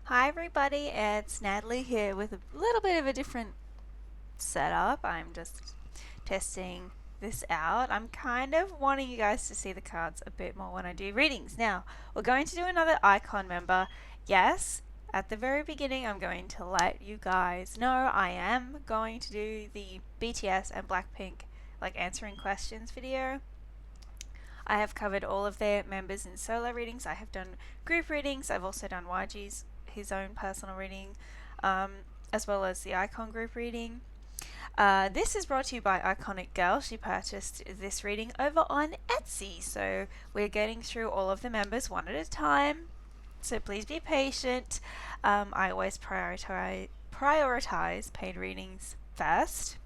Hi everybody, it's Natalie here with a little bit of a different setup. I'm just testing this out. I'm kind of wanting you guys to see the cards a bit more when I do readings. Now, we're going to do another iKON member. Yes, at the very beginning I'm going to let you guys know I am going to do the BTS and Blackpink like answering questions video. I have covered all of their members in solo readings. I have done group readings. I've also done YG's his own personal reading, as well as the iKON group reading. This is brought to you by iKONIC Girl. She purchased this reading over on Etsy, so we're getting through all of the members one at a time. So please be patient. I always prioritize paid readings first,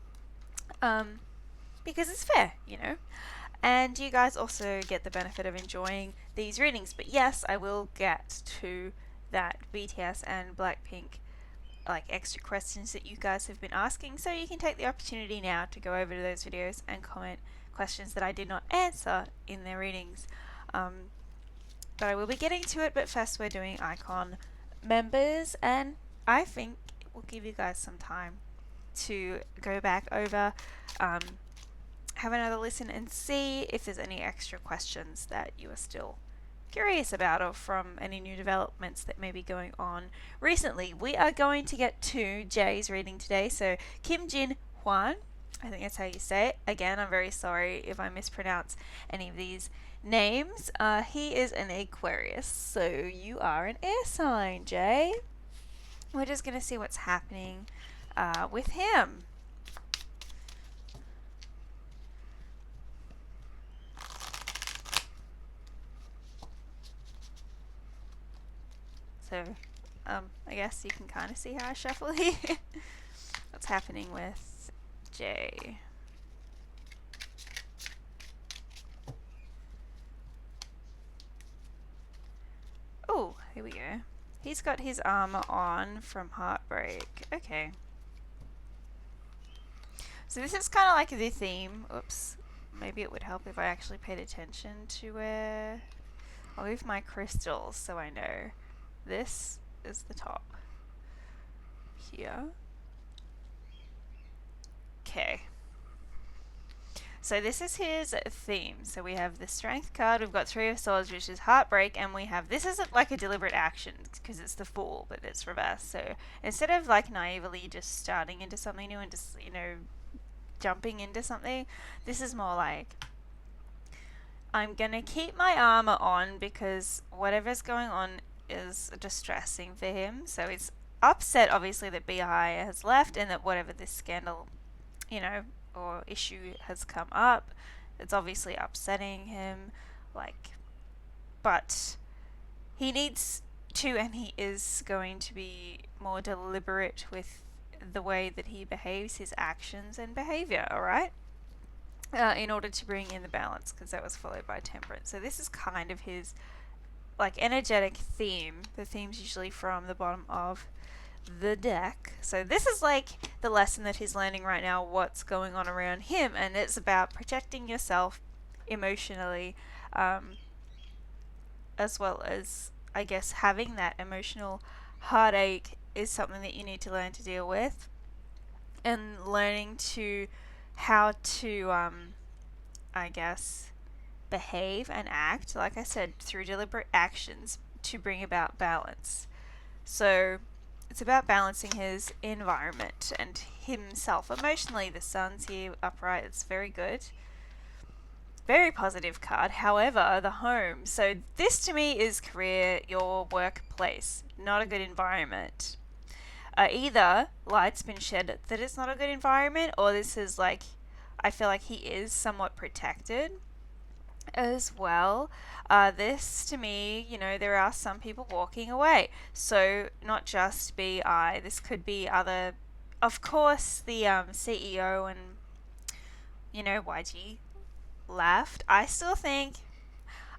because it's fair, you know. And you guys also get the benefit of enjoying these readings. But yes, I will get to that BTS and Blackpink like extra questions that you guys have been asking, so you can take the opportunity now to go over to those videos and comment questions that I did not answer in their readings. But I will be getting to it, but first we're doing iKON members, and I think it will give you guys some time to go back over, have another listen and see if there's any extra questions that you are still curious about, or from any new developments that may be going on recently. We are going to get to Jay's reading today. So Kim Jin Hwan, I think that's how you say it. Again, I'm very sorry if I mispronounce any of these names. He is an Aquarius, so you are an air sign, Jay. We're just going to see what's happening with him. So, I guess you can kind of see how I shuffle here. What's happening with Jay? Oh, here we go. He's got his armor on from Heartbreak. Okay. So this is kind of like the theme. Oops. Maybe it would help if I actually paid attention to where... I'll move my crystals so I know. This is the top. Here. Okay. So this is his theme. So we have the Strength card, we've got Three of Swords, which is Heartbreak, and we have, this isn't like a deliberate action, because it's the Fool, but it's reversed. So instead of like naively just starting into something new and just, you know, jumping into something, this is more like, I'm gonna keep my armor on because whatever's going on is distressing for him. So it's upset, obviously, that BI has left and that whatever this scandal, you know, or issue has come up, it's obviously upsetting him. Like, but he needs to, and he is going to be more deliberate with the way that he behaves, his actions and behavior, alright? In order to bring in the balance, because that was followed by Temperance. So this is kind of his like energetic theme. The theme's usually from the bottom of the deck. So this is like the lesson that he's learning right now, what's going on around him, and it's about protecting yourself emotionally, as well as, I guess, having that emotional heartache is something that you need to learn to deal with, and learning to how to, I guess, behave and act, like I said, through deliberate actions to bring about balance. So it's about balancing his environment and himself emotionally. The sun's here upright, it's very good. Very positive card. However, the home. So this to me is career, your workplace, not a good environment. Either light's been shed that it's not a good environment, or this is like, I feel like he is somewhat protected as well. This to me, you know, there are some people walking away. So not just BI, this could be other, of course, the CEO and, you know, YG left. I still think,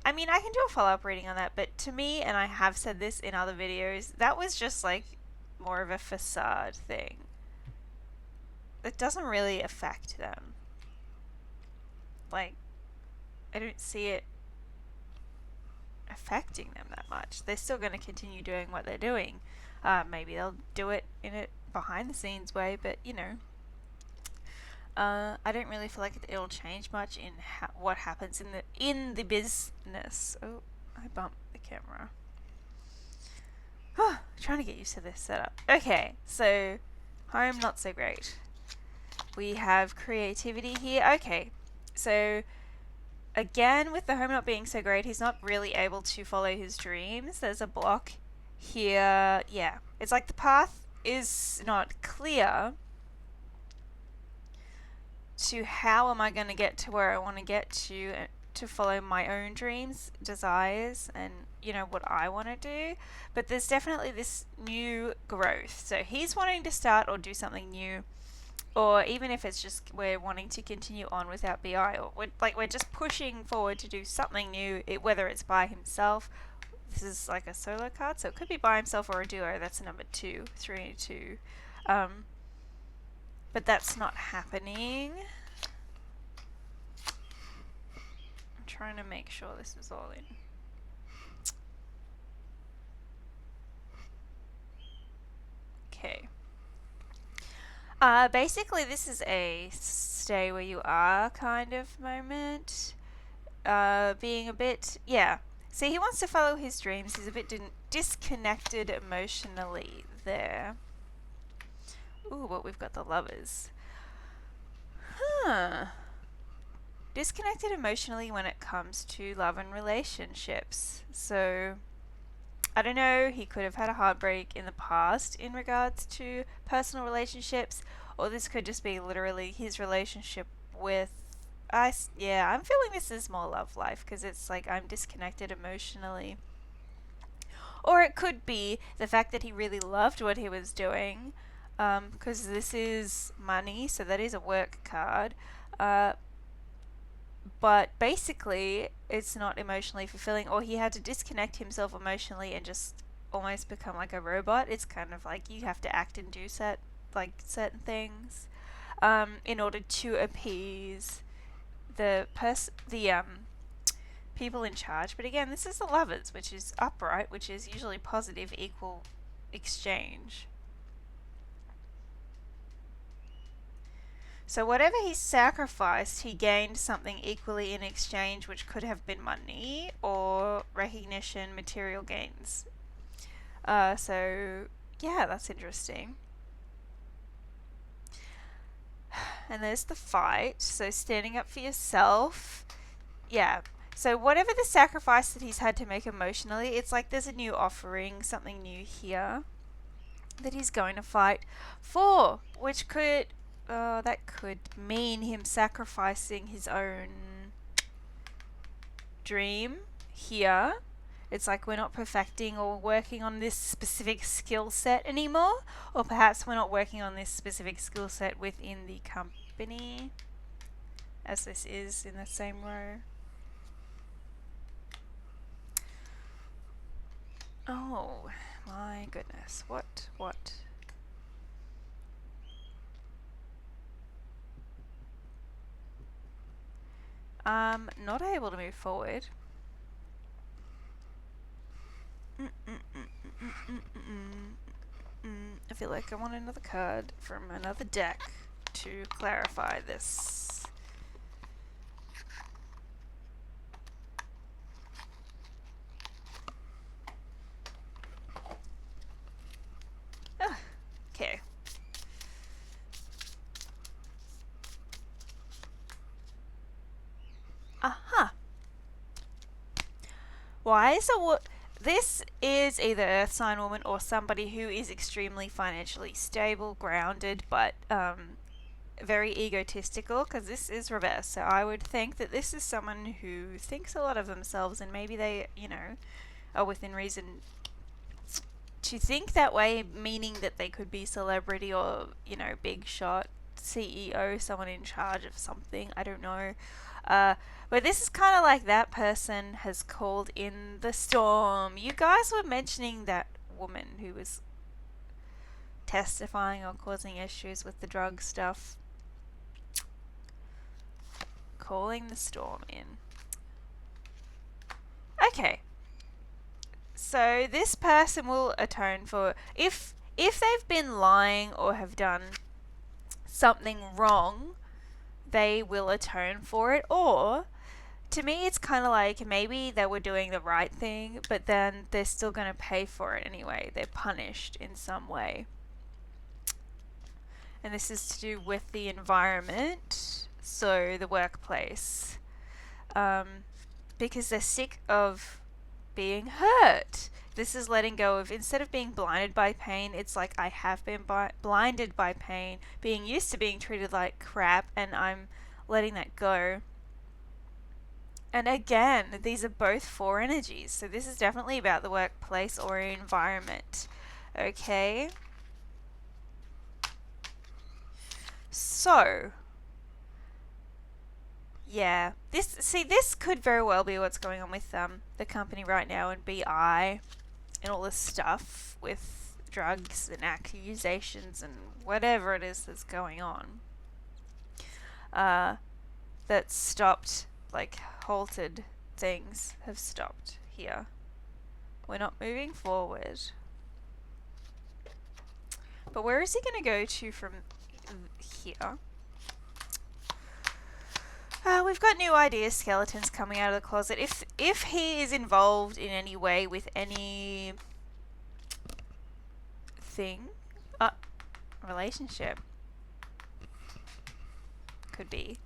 I mean, I can do a follow-up reading on that, but to me, and I have said this in other videos, that was just like more of a facade thing. It doesn't really affect them. Like, I don't see it affecting them that much. They're still going to continue doing what they're doing. Maybe they'll do it in a behind the scenes way, but you know, I don't really feel like it'll change much in what happens in the business. Oh, I bumped the camera. Trying to get used to this setup. Okay, so home not so great. We have creativity here. Okay, so again, with the home not being so great, he's not really able to follow his dreams. There's a block here. Yeah, it's like the path is not clear to how am I going to get to where I want to get to follow my own dreams, desires, and you know what I want to do. But there's definitely this new growth. So he's wanting to start or do something new, or even if it's just we're wanting to continue on without BI, or we're just pushing forward to do something new, whether it's by himself. This is like a solo card, so it could be by himself or a duo. That's a number 2, 3, 2. But that's not happening. I'm trying to make sure this is all in. Okay. Basically, this is a stay where you are kind of moment. Being a bit, yeah. See, he wants to follow his dreams. He's a bit disconnected emotionally there. Ooh, but we've got the lovers. Disconnected emotionally when it comes to love and relationships. So, I don't know, he could have had a heartbreak in the past in regards to personal relationships, or this could just be literally his relationship with us. Yeah, I'm feeling this is more love life because it's like I'm disconnected emotionally. Or it could be the fact that he really loved what he was doing, because this is money, so that is a work card. But basically, it's not emotionally fulfilling, or he had to disconnect himself emotionally and just almost become like a robot. It's kind of like you have to act and do certain things in order to appease the people in charge. But again, this is the lovers, which is upright, which is usually positive, equal exchange. So whatever he sacrificed, he gained something equally in exchange, which could have been money or recognition, material gains. So yeah, that's interesting. And there's the fight. So standing up for yourself. Yeah. So whatever the sacrifice that he's had to make emotionally, it's like there's a new offering, something new here that he's going to fight for, which could that could mean him sacrificing his own dream here. It's like we're not perfecting or working on this specific skill set anymore, or perhaps we're not working on this specific skill set within the company, as this is in the same row. Oh my goodness, what? Not able to move forward. I feel like I want another card from another deck to clarify this. Okay. Why? So what? This is either Earth sign woman or somebody who is extremely financially stable, grounded, but very egotistical, because this is reverse. So I would think that this is someone who thinks a lot of themselves, and maybe they, are within reason to think that way, meaning that they could be celebrity or, big shot, CEO, someone in charge of something. I don't know. But this is kind of like that person has called in the storm. You guys were mentioning that woman who was testifying or causing issues with the drug stuff. Calling the storm in. Okay. So this person will atone for if they've been lying or have done something wrong, they will atone for it. Or to me, it's kind of like maybe they were doing the right thing, but then they're still going to pay for it anyway. They're punished in some way. And this is to do with the environment, so the workplace. Because they're sick of being hurt. This is letting go of, instead of being blinded by pain, it's like I have been blinded by pain, being used to being treated like crap, and I'm letting that go. And again, these are both 4 energies, so this is definitely about the workplace or environment. Okay? So, yeah, this could very well be what's going on with the company right now and BI and all this stuff with drugs and accusations and whatever it is that's going on. That stopped, like halted things have stopped here. We're not moving forward. But where is he going to go to from here? We've got new ideas, skeletons coming out of the closet. If he is involved in any way with any thing, relationship, could be.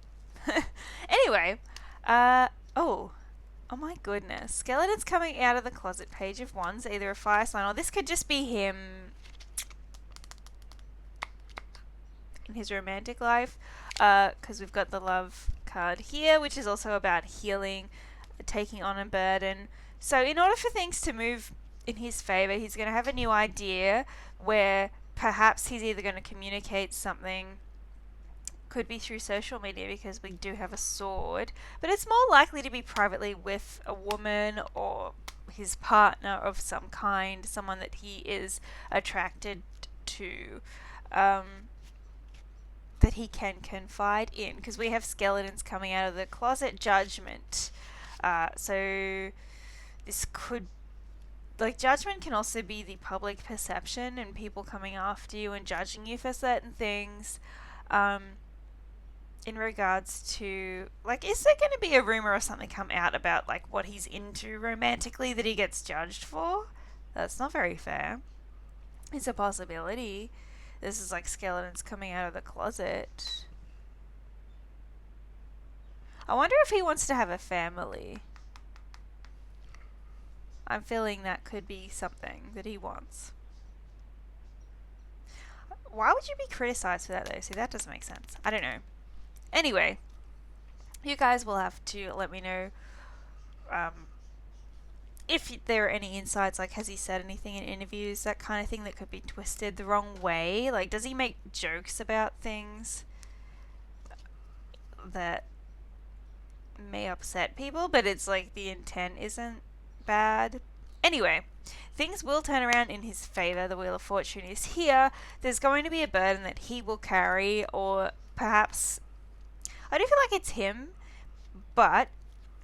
Anyway, oh my goodness, skeletons coming out of the closet. Page of Wands, either a fire sign or this could just be him in his romantic life, because we've got the love card here, which is also about healing, taking on a burden. So in order for things to move in his favor, he's going to have a new idea where perhaps he's either going to communicate something, could be through social media because we do have a sword, but it's more likely to be privately with a woman or his partner of some kind, someone that he is attracted to, that he can confide in, because we have skeletons coming out of the closet, judgment. So this could, like, judgment can also be the public perception and people coming after you and judging you for certain things. In regards to, like, is there going to be a rumor or something come out about, like, what he's into romantically that he gets judged for? That's not very fair. It's a possibility. This is like skeletons coming out of the closet. I wonder if he wants to have a family. I'm feeling that could be something that he wants. Why would you be criticized for that though? See, that doesn't make sense. I don't know. Anyway, you guys will have to let me know if there are any insights, like has he said anything in interviews, that kind of thing that could be twisted the wrong way. Like, does he make jokes about things that may upset people, but it's like the intent isn't bad? Anyway, things will turn around in his favor. The Wheel of Fortune is here. There's going to be a burden that he will carry, or perhaps, I do feel like it's him, but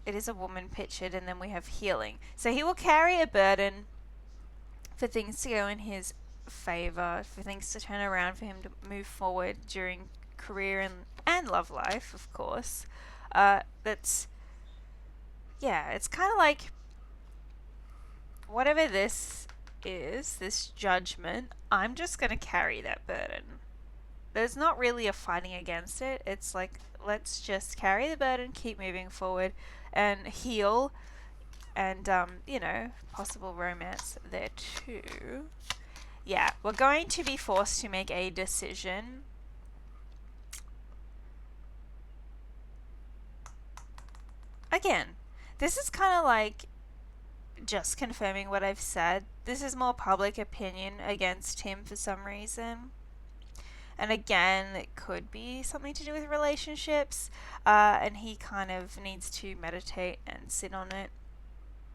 it is a woman pictured, and then we have healing. So he will carry a burden for things to go in his favor, for things to turn around, for him to move forward during career and love life, of course. It's kind of like, whatever this is, this judgment, I'm just going to carry that burden. There's not really a fighting against it. It's like, let's just carry the burden, keep moving forward, and heal, and, possible romance there too. Yeah, we're going to be forced to make a decision. Again, this is kind of like just confirming what I've said. This is more public opinion against him for some reason. And again, it could be something to do with relationships, and he kind of needs to meditate and sit on it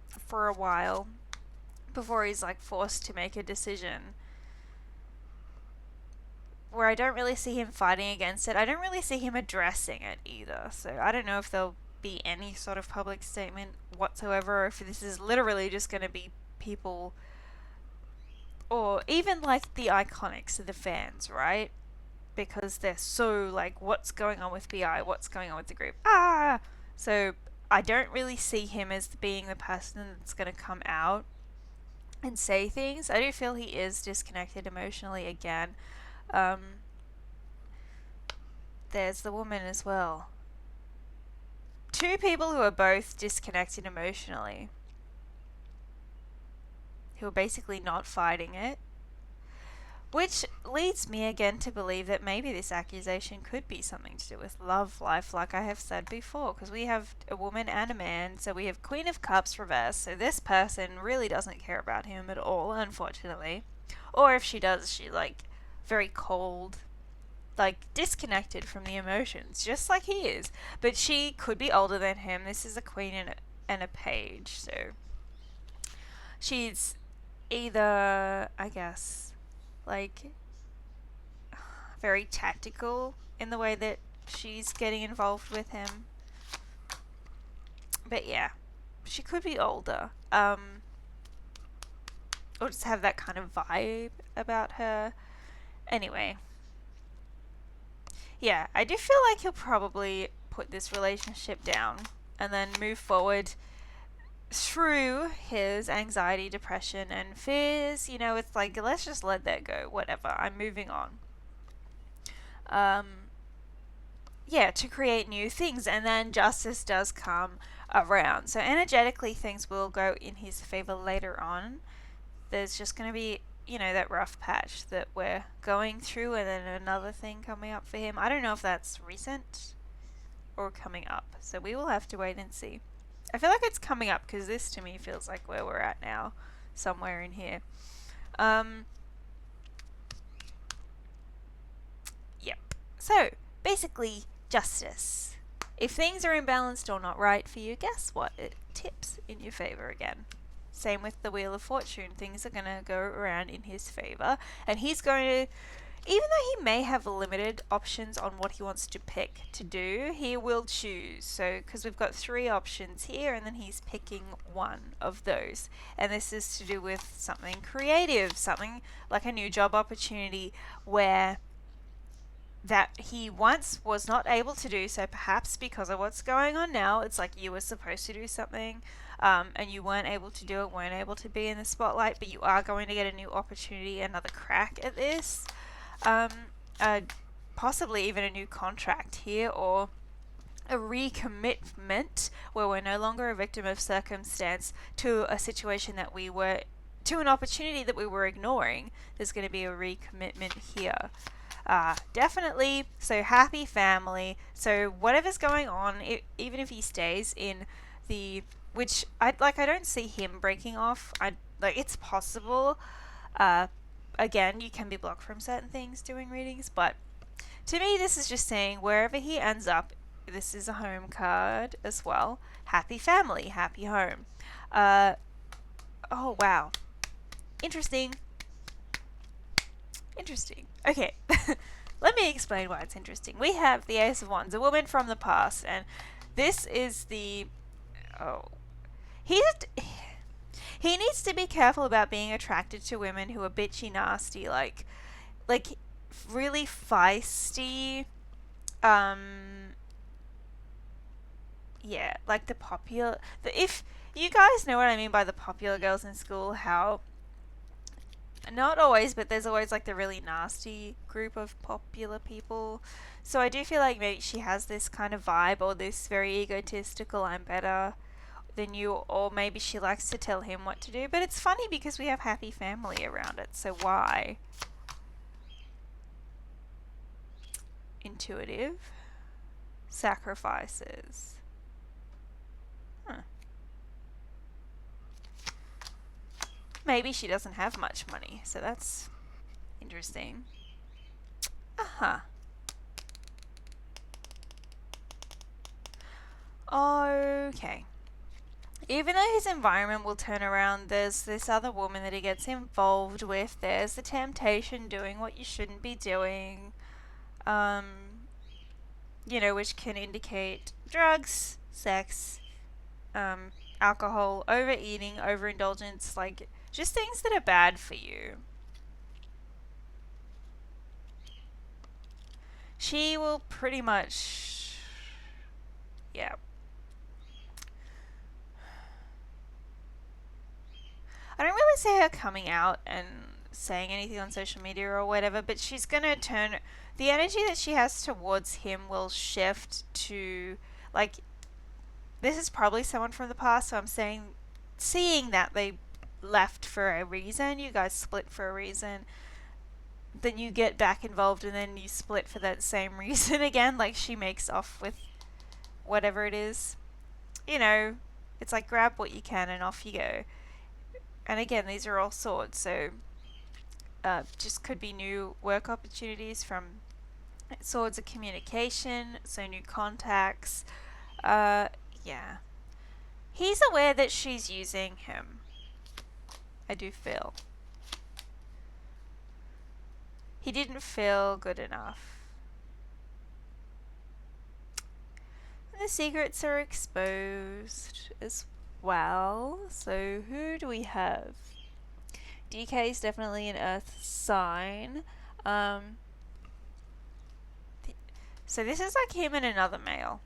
for a while before he's like forced to make a decision. Where I don't really see him fighting against it. I don't really see him addressing it either. So I don't know if there'll be any sort of public statement whatsoever, or if this is literally just going to be people, or even like the iKONICs, the fans, right? Because they're so like, what's going on with BI? What's going on with the group? Ah! So I don't really see him as being the person that's going to come out and say things. I do feel he is disconnected emotionally again. Um, there's the woman as well. Two people who are both disconnected emotionally, who are basically not fighting it. Which leads me again to believe that maybe this accusation could be something to do with love life, like I have said before, because we have a woman and a man, so we have Queen of Cups reversed, so this person really doesn't care about him at all, unfortunately. Or if she does, she's like very cold, like disconnected from the emotions, just like he is. But she could be older than him. This is a queen and a page, so she's either, I guess, like very tactical in the way that she's getting involved with him. But yeah, she could be older. Or just have that kind of vibe about her. Anyway. Yeah, I do feel like he'll probably put this relationship down and then move forward through his anxiety, depression, and fears. You know, it's like, let's just let that go. Whatever. I'm moving on. Yeah, to create new things, and then justice does come around. So energetically, things will go in his favor later on. There's just going to be, you know, that rough patch that we're going through, and then another thing coming up for him. I don't know if that's recent or coming up, so we will have to wait and see. I feel like it's coming up because this to me feels like where we're at now, somewhere in here. Yep. So basically, justice. If things are imbalanced or not right for you, guess what? It tips in your favor again. Same with the Wheel of Fortune. Things are going to go around in his favor, and he's going to, even though he may have limited options on what he wants to pick to do, he will choose. So, because we've got 3 options here, and then he's picking one of those. And this is to do with something creative, something like a new job opportunity where that he once was not able to do, so perhaps because of what's going on now, it's like you were supposed to do something, and you weren't able to do it, weren't able to be in the spotlight, but you are going to get a new opportunity, another crack at this, possibly even a new contract here, or a recommitment where we're no longer a victim of circumstance to a situation that we were, to an opportunity that we were ignoring. There's going to be a recommitment here. Definitely. So happy family. So whatever's going on, even if he stays in the, which I don't see him breaking off. It's possible. Again, you can be blocked from certain things doing readings, but to me, this is just saying wherever he ends up, this is a home card as well. Happy family, happy home. Oh wow, interesting. Okay, let me explain why it's interesting. We have the Ace of Wands, a woman from the past, and this is the... Oh. He needs to be careful about being attracted to women who are bitchy, nasty, like really feisty. Yeah, like the popular... if you guys know what I mean by the popular girls in school, how... Not always, but there's always like the really nasty group of popular people. So I do feel like maybe she has this kind of vibe, or this very egotistical, I'm better than you, or maybe she likes to tell him what to do. But it's funny because we have happy family around it, so why? Intuitive. Sacrifices. Maybe she doesn't have much money, so that's interesting. Okay. Even though his environment will turn around, there's this other woman that he gets involved with. There's the temptation, doing what you shouldn't be doing. Which can indicate drugs, sex, alcohol, overeating, overindulgence, like Just things that are bad for you. She will pretty much, yeah. I don't really see her coming out and saying anything on social media or whatever, but she's gonna turn, the energy that she has towards him will shift to, like, this is probably someone from the past, so I'm seeing that they left for a reason, you guys split for a reason, then you get back involved and then you split for that same reason again, like she makes off with whatever it is. You know, it's like grab what you can and off you go. And again, these are all swords, so just could be new work opportunities from swords of communication, so new contacts. Yeah. He's aware that she's using him. I do feel. He didn't feel good enough. And the secrets are exposed as well. So who do we have? DK is definitely an earth sign. So this is like him and another male.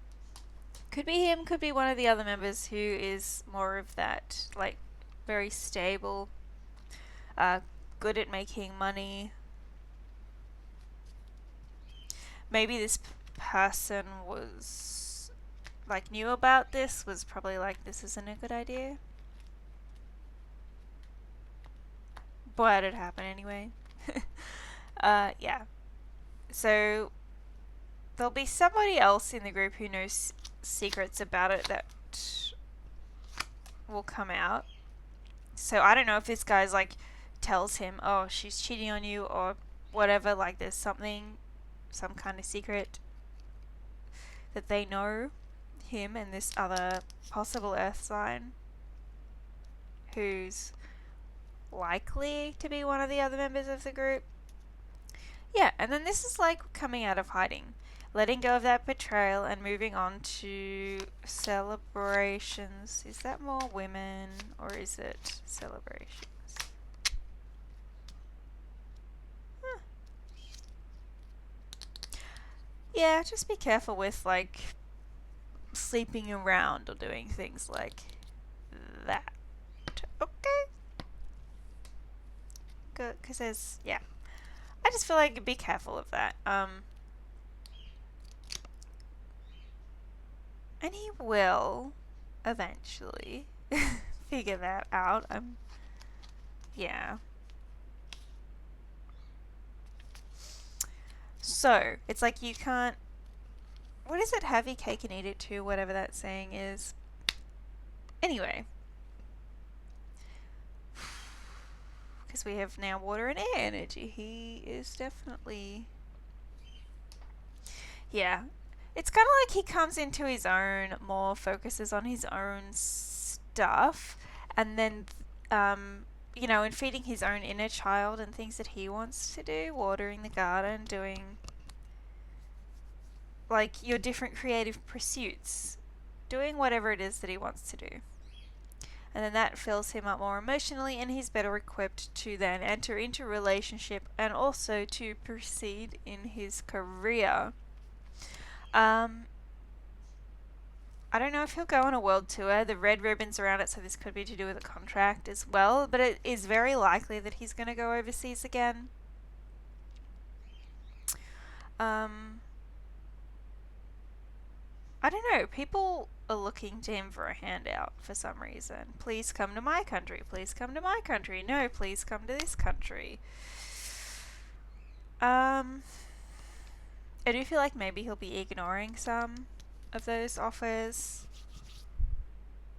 Could be him, could be one of the other members who is more of that, like, very stable, good at making money. Maybe this person was, like, knew about this, was probably like, this isn't a good idea. But it happened anyway. Yeah. So there'll be somebody else in the group who knows secrets about it that will come out. So I don't know if this guy's like tells him, oh, she's cheating on you or whatever, like there's something, some kind of secret that they know, him and this other possible earth sign who's likely to be one of the other members of the group. Yeah, and then this is like coming out of hiding, letting go of that betrayal and moving on to celebrations. Is that more women or is it celebrations? Huh. Yeah, just be careful with like sleeping around or doing things like that. Okay. Good, because there's, yeah. I just feel like be careful of that. And he will eventually figure that out. Yeah. So, it's like you can't, what is it? Have your cake and eat it too, whatever that saying is. Anyway. Because we have now water and air energy. He is definitely, yeah. It's kind of like he comes into his own, more focuses on his own stuff, and then, you know, in feeding his own inner child and things that he wants to do, watering the garden, doing, like, your different creative pursuits, doing whatever it is that he wants to do. And then that fills him up more emotionally, and he's better equipped to then enter into a relationship and also to proceed in his career. I don't know if he'll go on a world tour. The red ribbons around it, so this could be to do with a contract as well, but it is very likely that he's going to go overseas again. I don't know. People are looking to him for a handout for some reason. Please come to my country. Please come to my country. No, please come to this country. I do feel like maybe he'll be ignoring some of those offers.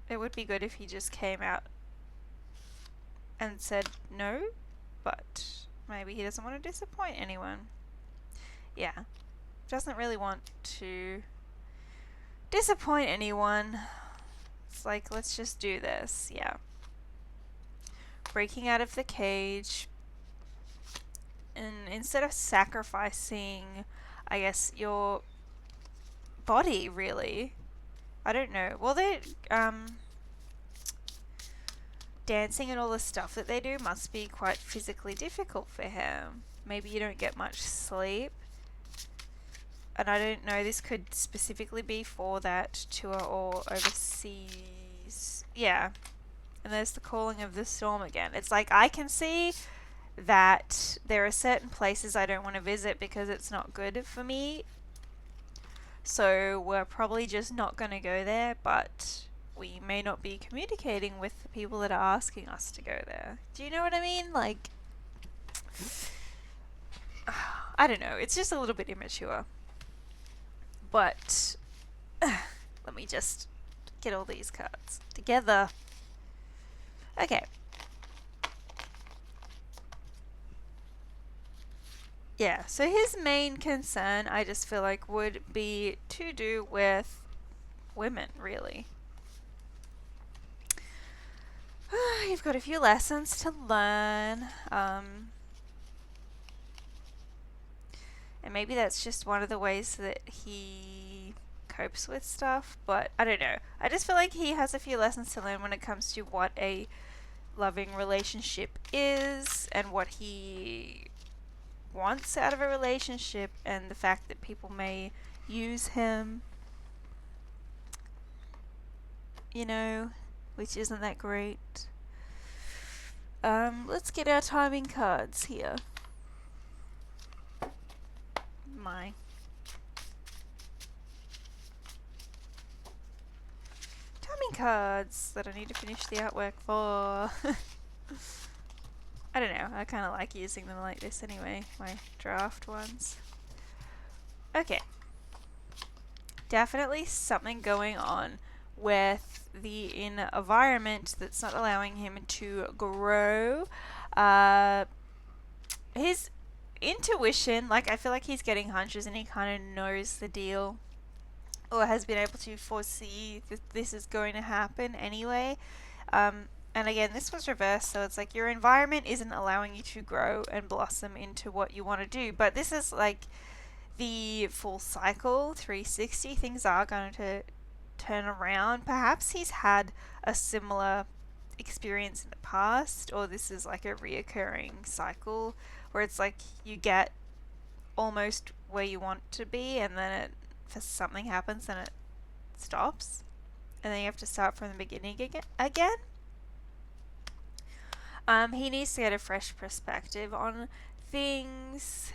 It would be good if he just came out and said no, but maybe he doesn't want to disappoint anyone. Yeah. Doesn't really want to disappoint anyone. It's like, let's just do this. Yeah. Breaking out of the cage. And instead of sacrificing, I guess, your body, really. I don't know. Well, they, dancing and all the stuff that they do must be quite physically difficult for him. Maybe you don't get much sleep. And I don't know, this could specifically be for that tour or overseas. Yeah. And there's the calling of the storm again. It's like I can see that there are certain places I don't want to visit because it's not good for me. So we're probably just not going to go there, but we may not be communicating with the people that are asking us to go there. Do you know what I mean? Like, I don't know. It's just a little bit immature. But let me just get all these cards together. Okay. Yeah, so his main concern, I just feel like, would be to do with women, really. You've got a few lessons to learn. And maybe that's just one of the ways that he copes with stuff, but I don't know. I just feel like he has a few lessons to learn when it comes to what a loving relationship is and what he wants out of a relationship, and the fact that people may use him, you know, which isn't that great. Let's get our timing cards here. My timing cards that I need to finish the artwork for. I don't know, I kind of like using them like this anyway, my draft ones. Okay. Definitely something going on with the environment that's not allowing him to grow. His intuition, like, I feel like he's getting hunches and he kind of knows the deal, or has been able to foresee that this is going to happen anyway. And again, this was reversed, so it's like your environment isn't allowing you to grow and blossom into what you want to do. But this is like the full cycle, 360. Things are going to turn around. Perhaps he's had a similar experience in the past, or this is like a reoccurring cycle where it's like you get almost where you want to be, and then something happens and it stops, and then you have to start from the beginning again. He needs to get a fresh perspective on things,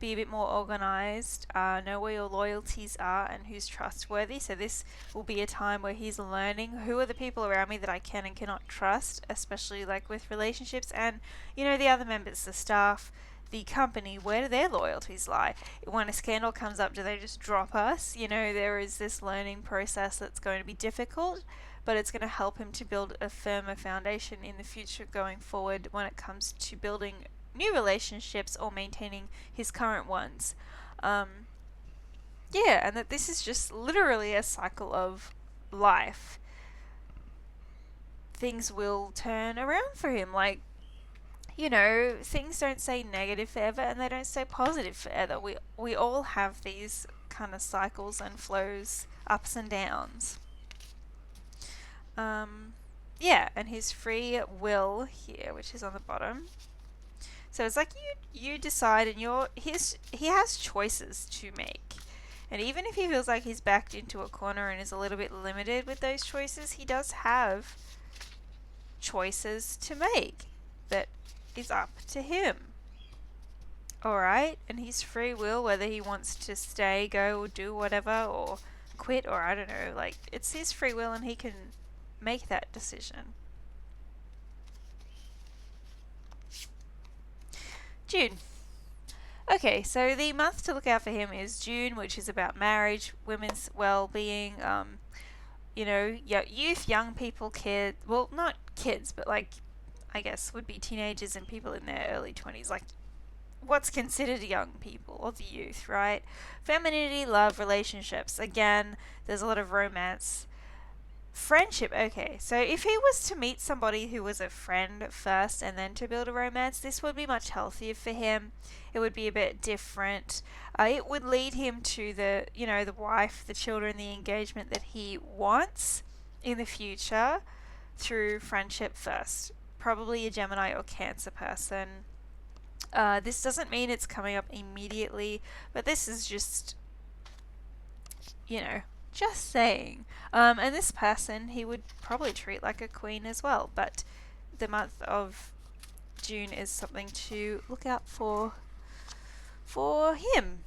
be a bit more organized, know where your loyalties are and who's trustworthy. So this will be a time where he's learning who are the people around me that I can and cannot trust, especially like with relationships, and you know, the other members, the staff, the company, where do their loyalties lie? When a scandal comes up, do they just drop us? You know, there is this learning process that's going to be difficult, but it's going to help him to build a firmer foundation in the future going forward when it comes to building new relationships or maintaining his current ones. Yeah, and that this is just literally a cycle of life. Things will turn around for him. Like, you know, things don't stay negative forever and they don't stay positive forever. We all have these kind of cycles and flows, ups and downs. Yeah, and his free will here, which is on the bottom. So it's like you decide, and he has choices to make. And even if he feels like he's backed into a corner and is a little bit limited with those choices, he does have choices to make that is up to him. Alright, and his free will, whether he wants to stay, go, or do whatever, or quit, or I don't know, like, it's his free will and he can make that decision. June. Okay, so the month to look out for him is June, which is about marriage, women's well-being, you know, youth, young people, kids, well, not kids, but like, I guess would be teenagers and people in their early 20s, like what's considered young people or the youth, right? Femininity, love, relationships. Again, there's a lot of romance. Friendship, okay, so if he was to meet somebody who was a friend first and then to build a romance, this would be much healthier for him. It would be a bit different. It would lead him to the, you know, the wife, the children, the engagement that he wants in the future. through friendship first. Probably a Gemini or Cancer person. This doesn't mean it's coming up immediately, but this is just, just saying. And this person, he would probably treat like a queen as well, but the month of June is something to look out for him.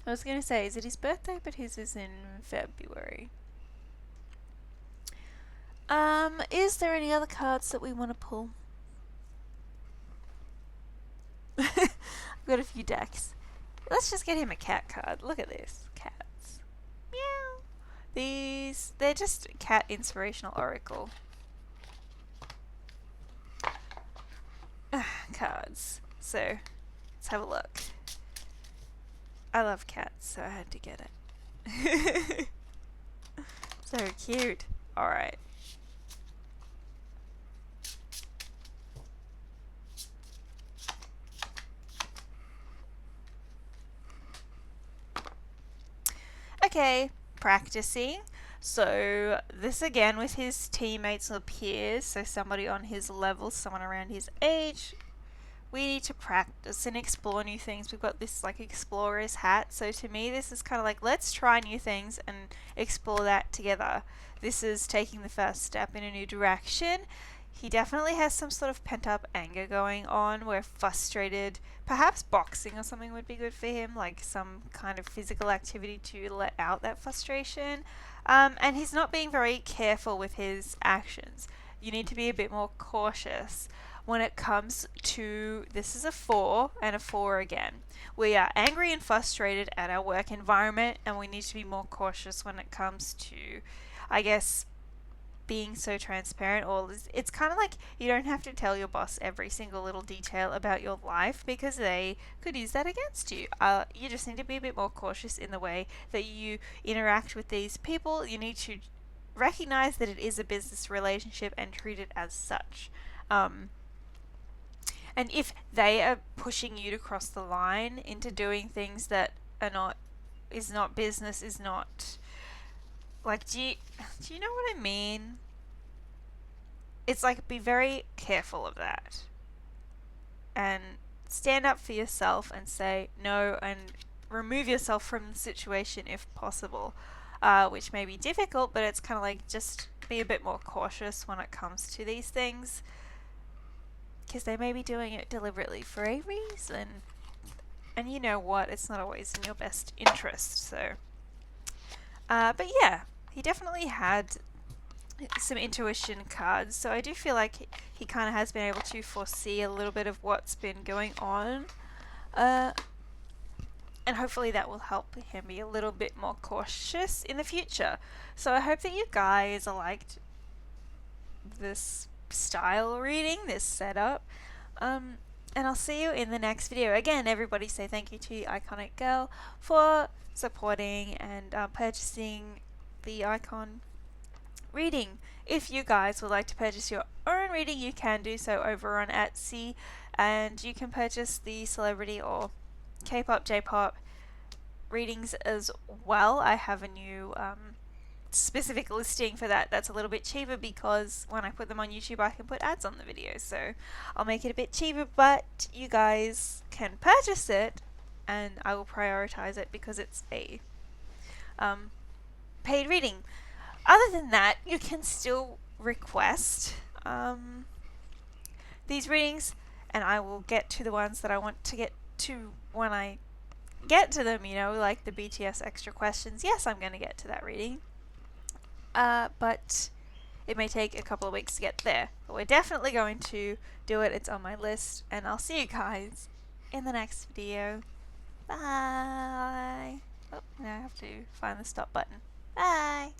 I was going to say, is it his birthday? But his is in February. Is there any other cards that we want to pull? I've got a few decks. Let's just get him a cat card. Look at this. Cats. Meow. They're just cat inspirational oracle cards. So, let's have a look. I love cats, so I had to get it. So cute. Alright. Okay, practicing. So this again with his teammates or peers, so somebody on his level, someone around his age. We need to practice and explore new things. We've got this like explorer's hat, so to me this is kind of like, let's try new things and explore that together. This is taking the first step in a new direction. He definitely has some sort of pent-up anger going on. We're frustrated. Perhaps boxing or something would be good for him, like some kind of physical activity to let out that frustration. And he's not being very careful with his actions. You need to be a bit more cautious when it comes to, this is a 4 and a 4 again. We are angry and frustrated at our work environment, and we need to be more cautious when it comes to, I guess, being so transparent. Or it's kind of like you don't have to tell your boss every single little detail about your life because they could use that against you. You just need to be a bit more cautious in the way that you interact with these people. You need to recognize that it is a business relationship and treat it as such. And if they are pushing you to cross the line into doing things that is not business, is not like, do you know what I mean? It's like, be very careful of that. And stand up for yourself and say no and remove yourself from the situation if possible. Which may be difficult, but it's kind of like, just be a bit more cautious when it comes to these things. Because they may be doing it deliberately for a reason. And you know what? It's not always in your best interest, so. But yeah, he definitely had some intuition cards, so I do feel like he kind of has been able to foresee a little bit of what's been going on. And hopefully that will help him be a little bit more cautious in the future. So I hope that you guys liked this style reading, this setup. And I'll see you in the next video. Again, everybody say thank you to iKONIC Girl for supporting and purchasing the iKON reading. If you guys would like to purchase your own reading, you can do so over on Etsy, and you can purchase the celebrity or K-pop, J-pop readings as well. I have a new specific listing for that that's a little bit cheaper, because when I put them on YouTube I can put ads on the video, so I'll make it a bit cheaper, but you guys can purchase it and I will prioritize it because it's a paid reading. Other than that, you can still request these readings, and I will get to the ones that I want to get to when I get to them, like the BTS extra questions. Yes, I'm going to get to that reading. But it may take a couple of weeks to get there. But we're definitely going to do it. It's on my list. And I'll see you guys in the next video. Bye. Oh, now I have to find the stop button. Bye.